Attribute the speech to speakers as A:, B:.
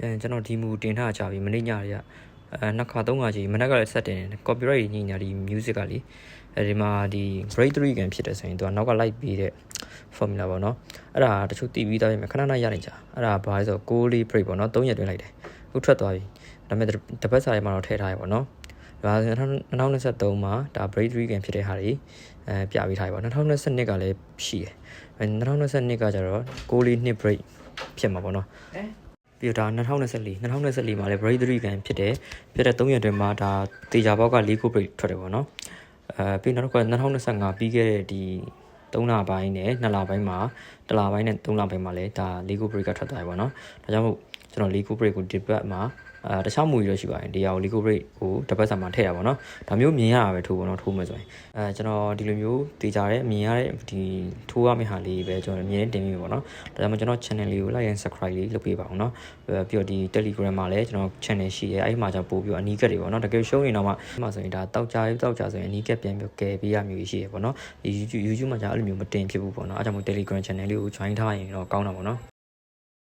A: ကျွန်တော်ဒီမူတင်ထားကြပြီမနေ့ညတွေကနှစ်ခါသုံးခါကြီးမနက်ကလည်းဆက်တင်တယ် copyright ညညာဒီ music ကလေဒီမှာဒီ break 3ကန်ဖြစ်တယ်ဆိုရင်သူကနောက်က like ပြီးတဲ့ formula ပေါ့နော်အဲ့ဒါတချို့တည်ပြီးသားပြင်ခဏခဏရနေကြအဲ့ဒါဘာလဲဆိုတော့6လေး break ပေါ့နော်3ရက်တွင်းလိုက်တယ်အခုထွက်သွားပြီဒါပေမဲ့တစ်ပတ်စာရေးမှာတော့ထည့်ထားရပေါ့နော်ဒါ2023မှာဒါ break 3ကန်ဖြစ်တဲ့ဟာတွေပြပေးထားပြီပေါ့2022ကလည်းရှိတယ်2022ကကျတော့6လေး2 break ဖြစ်မှာပေါ့နော်ပြီးတော့2024မှာလည်း break 3ကန်ဖြစ်တဲ့3ရက်တွင်းမှာဒါတေချာဘောက်က4ခု break ထွက်တယ်ပေါ့နော်ပြီးနောက်တစ်ခါ2025ပြီးခဲ့တဲ့ဒီ3လပိုင်းနဲ့2လပိုင်းမှာ1လပိုင်းနဲ့3လပိုင်းမှာလည်းဒါ legal break ကထွက်သွားပြီပေါ့နော်ဒါကြောင့်မို့ကျွန်တော် legal break ကိုဒီဘက်မှာတခြားမူကြီးတော့ရှိပါတယ်ဒီဟာကို legal break ကိုတစ်ပတ်စာမှာထည့်ရပါတော့ဒါမျိုးမြင်ရတာပဲထိုးပေါ့နော်ထိုးမယ်ဆိုရင်ကျွန်တော်ဒီလိုမျိုးတေချာတဲ့မြင်ရတဲ့ဒီထိုးရမယ့်ဟာလေးပဲကျွန်တော်မြင်နေတင်ပြီးပေါ့နော်ဒါကြောင့်မို့ကျွန်တော် channel လေးကို like and subscribe လေးလုပ်ပေးပါအောင်နော်ပြီးတော့ဒီ Telegram မှာလည်းကျွန်တော် channel ရှိတယ်အဲ့ဒီမှာကျွန်တော်ပို့ပြီးအနီးကပ်တွေပေါ့နော်တကယ်ရှုံးနေတော့မှဆိုရင်ဒါတောက်ကြဆိုရင်အနီးကပ်ပြန်ပြီးကဲပေးရမျိုးရှိရပေါ့နော်ဒီ YouTube မှာကြာအဲ့လိုမျိုးမတင်ဖြစ်ဘူးပေါ့နော်အဲ့ကြောင့်မို့ Telegram channel လေးကို join ထားရင်တော့ကောင်းတာပေါ့နော်